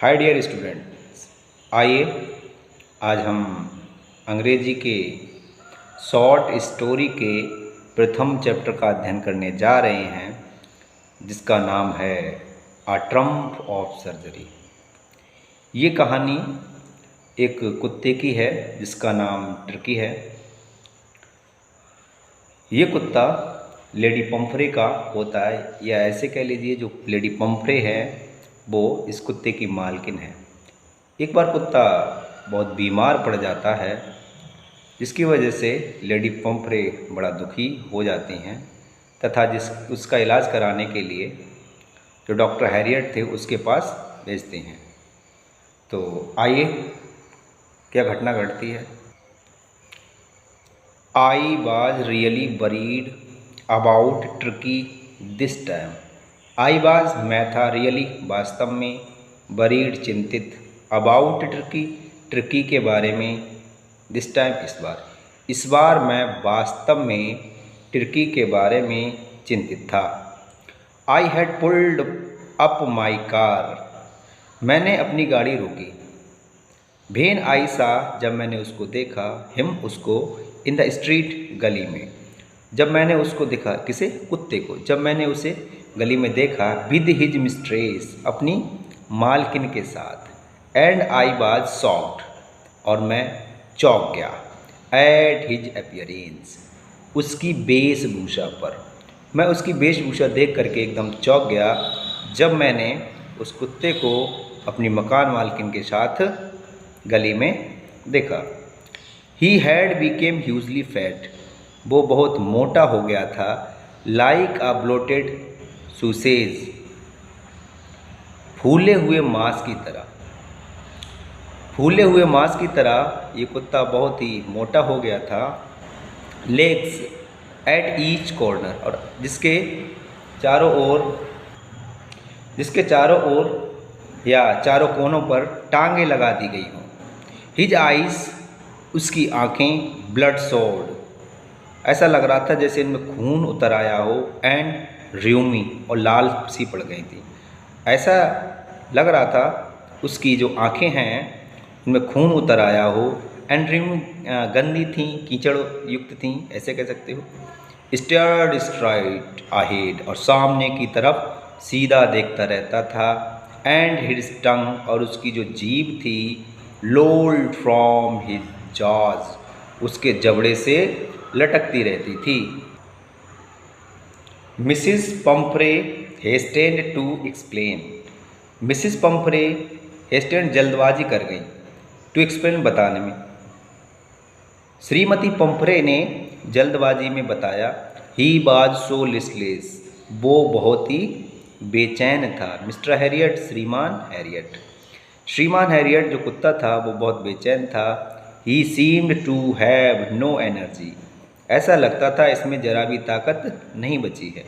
Hi dear students, आइए आज हम अंग्रेजी के शॉर्ट स्टोरी के प्रथम चैप्टर का अध्ययन करने जा रहे हैं, जिसका नाम है अ ट्रम्प ऑफ सर्जरी। ये कहानी एक कुत्ते की है जिसका नाम टर्की है। ये कुत्ता लेडी पम्फ्रे का होता है, या ऐसे कह लीजिए जो लेडी पम्फ्रे है वो इस कुत्ते की मालकिन है। एक बार कुत्ता बहुत बीमार पड़ जाता है, जिसकी वजह से लेडी पम्फ्रे बड़ा दुखी हो जाती हैं तथा उसका इलाज कराने के लिए जो डॉक्टर हैरियट थे उसके पास भेजते हैं। तो आइए क्या घटना घटती है। I was really worried about Turkey this time. I was मैं था, रियली वास्तव में, वरीड चिंतित, अबाउट टर्की के बारे में, दिस टाइम इस बार मैं वास्तव में टर्की के बारे में चिंतित था। I had pulled up my car. मैंने अपनी गाड़ी रोकी। भेन आई सा, जब मैंने उसको देखा, हिम उसको, इन द स्ट्रीट गली में। जब मैंने उसको देखा, किसे? कुत्ते को। जब मैंने उसे गली में देखा, विद हिज मिस्ट्रेस, अपनी मालकिन के साथ। एंड आई वाज शॉक्ड, और मैं चौंक गया, एट हिज अपीयरेंस, उसकी वेशभूषा पर। मैं उसकी वेशभूषा देख करके एकदम चौंक गया जब मैंने उस कुत्ते को अपनी मकान मालकिन के साथ गली में देखा। He had became hugely fat, वो बहुत मोटा हो गया था, लाइक अ ब्लोटेड सूसेज, फूले हुए मांस की तरह। फूले हुए मांस की तरह ये कुत्ता बहुत ही मोटा हो गया था। लेग्स एट ईच कॉर्नर, और जिसके चारों ओर या चारों कोनों पर टांगे लगा दी गई हों। हिज आइज, उसकी आँखें, ब्लड सोड, ऐसा लग रहा था जैसे इनमें खून उतर आया हो, एंड र्यूमी, और लाल सी पड़ गई थी। ऐसा लग रहा था उसकी जो आँखें हैं उनमें खून उतर आया हो, एंड र्यूमी, गंदी थी, कीचड़ युक्त थी, ऐसे कह सकते हो। स्टेयर्ड स्ट्राइट अहेड, और सामने की तरफ सीधा देखता रहता था। एंड हिज टंग, और उसकी जो जीभ थी, लोल्ड फ्रॉम हिज जॉज, उसके जबड़े से लटकती रहती थी। Mrs Pumphrey hastened to explain, Mrs Pumphrey hastened, जल्दबाजी कर गई, टू एक्सप्लेन, बताने में। श्रीमती पम्फ्रे ने जल्दबाजी में बताया। ही वाज सो लिस्टलेस, वो बहुत ही बेचैन था। मिस्टर हैरियट, श्रीमान हैरियट जो कुत्ता था वो बहुत बेचैन था। He seemed to have no energy, ऐसा लगता था इसमें जरा भी ताकत नहीं बची है।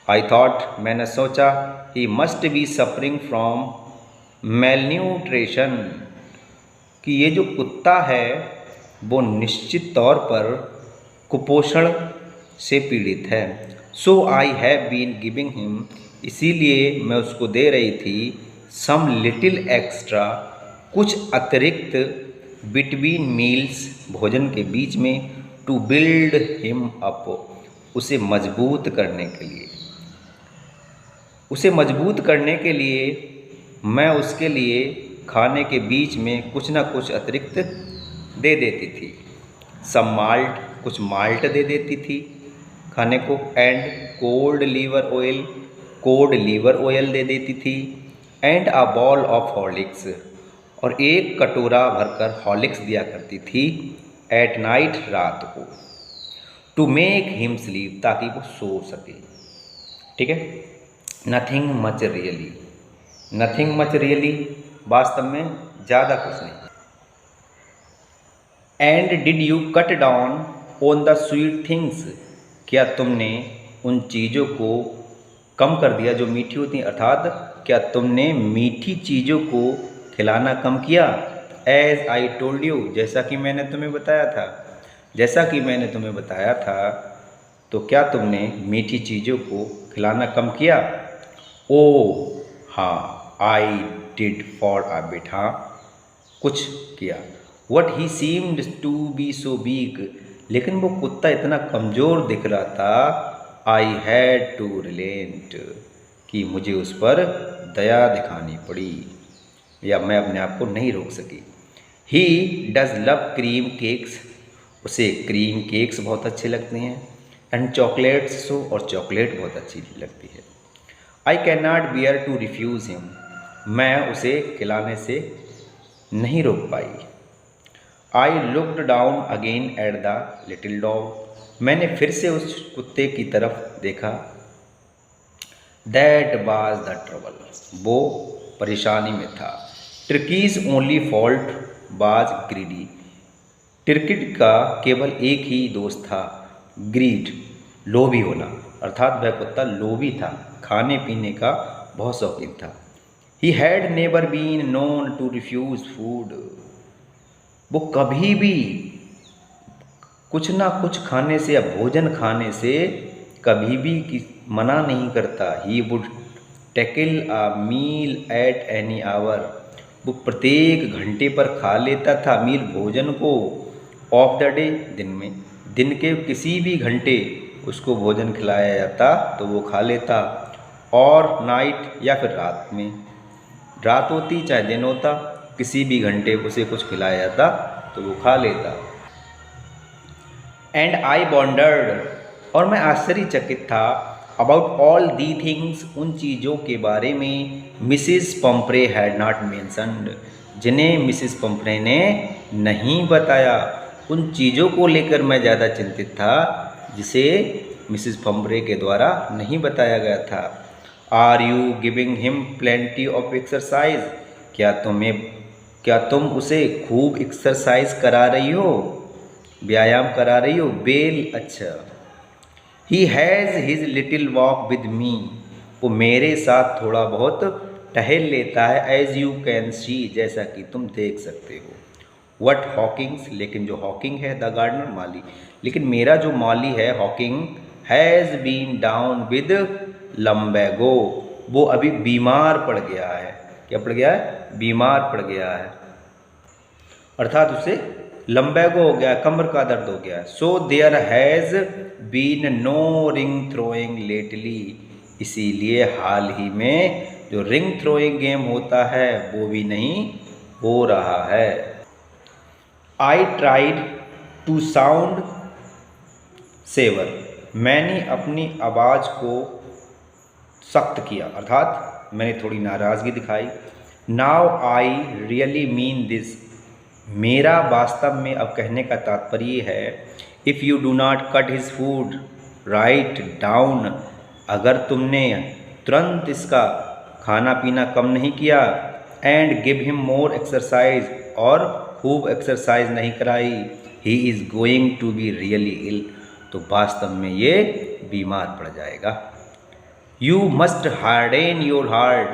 आई थॉट, मैंने सोचा, he must be suffering from malnutrition, कि ये जो कुत्ता है वो निश्चित तौर पर कुपोषण से पीड़ित है। So I have been giving him, इसीलिए मैं उसको दे रही थी, सम लिटिल एक्स्ट्रा, कुछ अतिरिक्त, बिटवीन मील्स, भोजन के बीच में, टू बिल्ड हिम अप, उसे मजबूत करने के लिए। उसे मजबूत करने के लिए मैं उसके लिए खाने के बीच में कुछ ना कुछ अतिरिक्त दे देती थी। सम माल्ट, कुछ माल्ट दे देती थी खाने को। एंड कोल्ड लीवर ऑयल दे देती थी। And a ball of Horlicks, और एक कटोरा भरकर हॉर्लिक्स दिया करती थी, एट नाइट, रात को, टू मेक हिम स्लीप, ताकि वो सो सके। ठीक है। नथिंग मच रियली, वास्तव में ज़्यादा कुछ नहीं। And did you cut down on the sweet things, क्या तुमने उन चीज़ों को कम कर दिया जो मीठी होती हैं, अर्थात क्या तुमने मीठी चीज़ों को खिलाना कम किया। एज आई टोल्ड यू, जैसा कि मैंने तुम्हें बताया था, तो क्या तुमने मीठी चीज़ों को खिलाना कम किया। ओ हाँ, I did for a bit, हाँ कुछ किया। What he seemed to be so big, लेकिन वो कुत्ता इतना कमज़ोर दिख रहा था। आई हैड टू रिलेंट, कि मुझे उस पर दया दिखानी पड़ी, या मैं अपने आप को नहीं रोक सकी। He does love cream cakes, उसे क्रीम केक्स बहुत अच्छे लगते हैं। एंड चॉकलेट्स सो, और चॉकलेट बहुत अच्छी लगती है। I can not bear to refuse him, मैं उसे खिलाने से नहीं रोक पाई। I looked down again at the little dog, मैंने फिर से उस कुत्ते की तरफ देखा। दैट वाज द ट्रबल, वो परेशानी में था। Tricki's only fault was greedy, Tricki का केवल एक ही दोस्त था, ग्रीड, लोभी होना। अर्थात वह कुत्ता लोभी था, खाने पीने का बहुत शौकीन था। He had never been known to refuse food, वो कभी भी कुछ ना कुछ खाने से या भोजन खाने से कभी भी मना नहीं करता। He would tackle a meal at any hour, वो प्रत्येक घंटे पर खा लेता था मील, भोजन को। ऑफ द डे, दिन में, दिन के किसी भी घंटे उसको भोजन खिलाया जाता तो वो खा लेता। और नाइट, या फिर रात में, रात होती चाहे दिन होता, किसी भी घंटे उसे कुछ खिलाया जाता तो वो खा लेता। एंड आई वॉन्डर्ड, और मैं आश्चर्यचकित था, अबाउट ऑल दी थिंग्स, उन चीज़ों के बारे में मिसिस पम्परे हैड नॉट मेंशन्ड, जिन्हें मिसिस पम्परे ने नहीं बताया। उन चीज़ों को लेकर मैं ज़्यादा चिंतित था जिसे मिसिस पम्परे के द्वारा नहीं बताया गया था। Are you giving him plenty of exercise, क्या तुम उसे खूब एक्सरसाइज करा रही हो, व्यायाम करा रही हो? वेल, अच्छा। He has his little walk with me, वो मेरे साथ थोड़ा बहुत टहल लेता है। एज यू कैन सी, जैसा कि तुम देख सकते हो। वट हॉकिंग्स, लेकिन जो हॉकिंग है, द गार्डनर, माली, लेकिन मेरा जो माली है हॉकिंग, has been down with lumbago, वो अभी बीमार पड़ गया है। क्या पड़ गया है? बीमार पड़ गया है, अर्थात उसे लम्बैगो हो गया, कमर का दर्द हो गया। So there has been no ring throwing lately, इसीलिए हाल ही में जो रिंग थ्रोइंग गेम होता है वो भी नहीं हो रहा है। I tried to sound severe, मैंने अपनी आवाज़ को सख्त किया, अर्थात मैंने थोड़ी नाराज़गी दिखाई। Now I really mean this, मेरा वास्तव में अब कहने का तात्पर्य है। If you do not cut his food right down, अगर तुमने तुरंत इसका खाना पीना कम नहीं किया, and give him more exercise, और खूब एक्सरसाइज नहीं कराई, he is going to be really ill, तो वास्तव में ये बीमार पड़ जाएगा। You must harden your heart,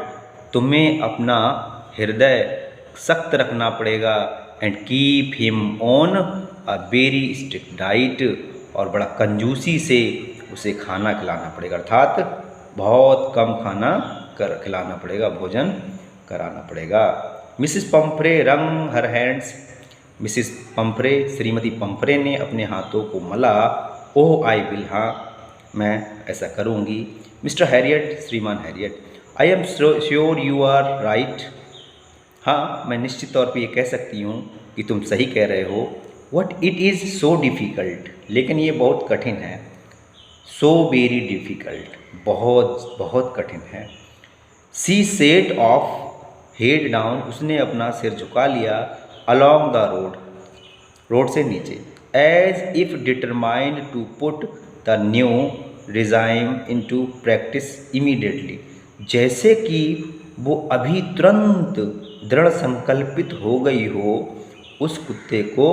तुम्हें अपना हृदय सख्त रखना पड़ेगा। And keep him on a very strict diet, और बड़ा कंजूसी से उसे खाना खिलाना पड़ेगा, अर्थात बहुत कम खाना खिलाना पड़ेगा, भोजन कराना पड़ेगा। मिसिस पम्परे रंग हर हैंड्स, मिसिस पम्परे, श्रीमती पम्परे ने अपने हाथों को मला। ओह आई विल, हाँ मैं ऐसा करूँगी। मिस्टर हैरियट, श्रीमान Harriet, I am sure you are right, हाँ मैं निश्चित तौर पे ये कह सकती हूँ कि तुम सही कह रहे हो। What it is so difficult, लेकिन ये बहुत कठिन है। सो वेरी डिफ़िकल्ट, बहुत बहुत कठिन है। सी सेट ऑफ हेड डाउन, उसने अपना सिर झुका लिया। अलॉन्ग द रोड, रोड से नीचे। As if determined to put the new regime into practice immediately, जैसे कि वो अभी तुरंत दृढ़ संकल्पित हो गई हो उस कुत्ते को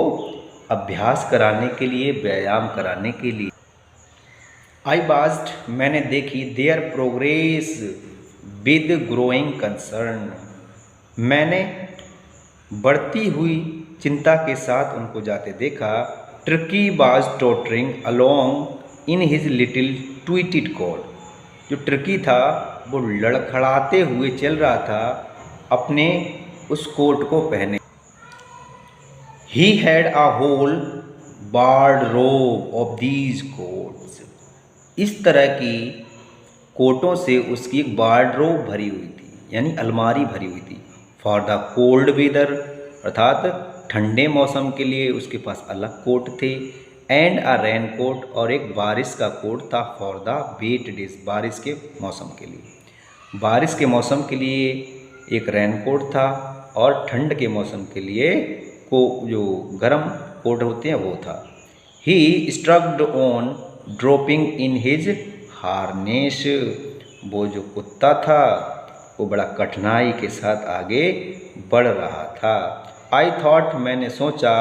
अभ्यास कराने के लिए, व्यायाम कराने के लिए। आई वाच्ड, मैंने देखी, their progress with growing concern, मैंने बढ़ती हुई चिंता के साथ उनको जाते देखा। Tricki was tottering along in his little tweed coat, जो ट्रकी था वो लड़खड़ाते हुए चल रहा था अपने उस कोट को पहने। He had a whole wardrobe of these coats. इस तरह की कोटों से उसकी एक वार्डरोब भरी हुई थी, यानी अलमारी भरी हुई थी। फॉर द कोल्ड वेदर, अर्थात ठंडे मौसम के लिए उसके पास अलग कोट थे। एंड अ रेन कोट, और एक बारिश का कोट था। फॉर द वेट डेज, बारिश के मौसम के लिए। बारिश के मौसम के लिए एक रेन कोट था, और ठंड के मौसम के लिए को जो गर्म कोट होते हैं वो था। He struggled on dropping in his harness. वो जो कुत्ता था वो बड़ा कठिनाई के साथ आगे बढ़ रहा था। आई थॉट, मैंने सोचा,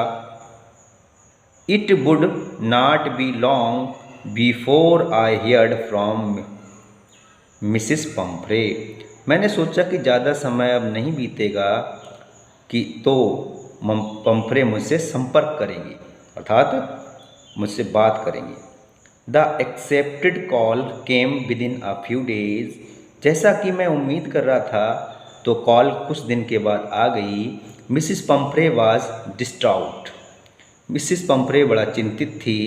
it would not be long before I heard from Mrs Pomfrey. मैंने सोचा कि ज़्यादा समय अब नहीं बीतेगा कि तो पंफ्रे मुझसे संपर्क करेंगी, अर्थात मुझसे बात करेंगी। The accepted call came with in a few days. जैसा कि मैं उम्मीद कर रहा था तो कॉल कुछ दिन के बाद आ गई। Mrs Pumphrey was distraught. Mrs Pumphrey बड़ा चिंतित थी।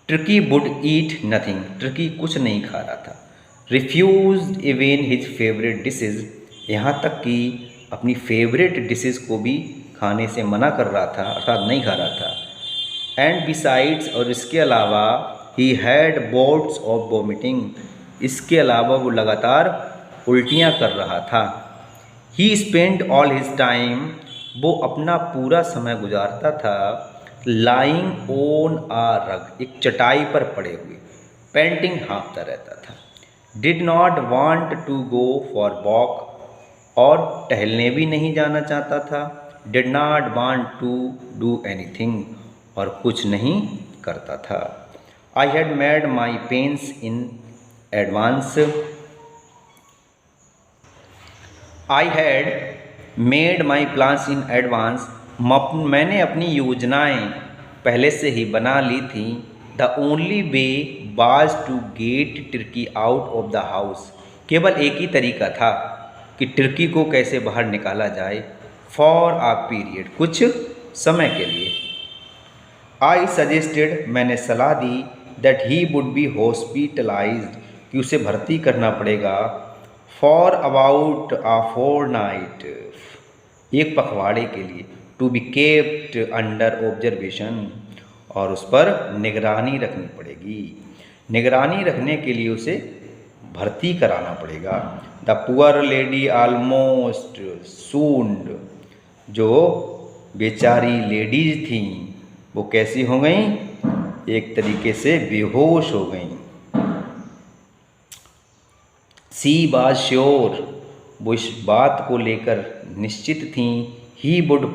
Tricki would eat nothing. Tricki कुछ नहीं खा रहा था। Refuse even his favourite dishes. यहाँ तक कि अपनी फेवरेट डिशेज को भी खाने से मना कर रहा था, अर्थात नहीं खा रहा था। एंड बिसाइड्स, और इसके अलावा, he had bots of vomiting. इसके अलावा वो लगातार उल्टियाँ कर रहा था। ही स्पेंड ऑल हिज टाइम, वो अपना पूरा समय गुजारता था लाइंग ऑन आ रग, एक चटाई पर पड़े हुए, पेंटिंग हाँफता रहता था। Did not want to go for walk, और टहलने भी नहीं जाना चाहता था। Did not want to do anything, और कुछ नहीं करता था। I had made my plans in advance. I had made my plans in advance. मैंने अपनी योजनाएं पहले से ही बना ली थी। The only way was to get Turkey out of the house. केवल एक ही तरीका था कि टर्की को कैसे बाहर निकाला जाए। फॉर आ पीरियड, कुछ समय के लिए। आई सजेस्टेड, मैंने सलाह दी, that he would be hospitalised, कि उसे भर्ती करना पड़ेगा। फॉर अबाउट आ फोरनाइट, एक पखवाड़े के लिए। To be kept under observation, और उस पर निगरानी रखनी पड़ेगी। निगरानी रखने के लिए उसे भर्ती कराना पड़ेगा। द पुअर लेडी ऑलमोस्ट सून्ड, जो बेचारी लेडीज थीं वो कैसी हो गईं? एक तरीके से बेहोश हो गईं। सी वाज श्योर, वो इस बात को लेकर निश्चित थीं, ही वुड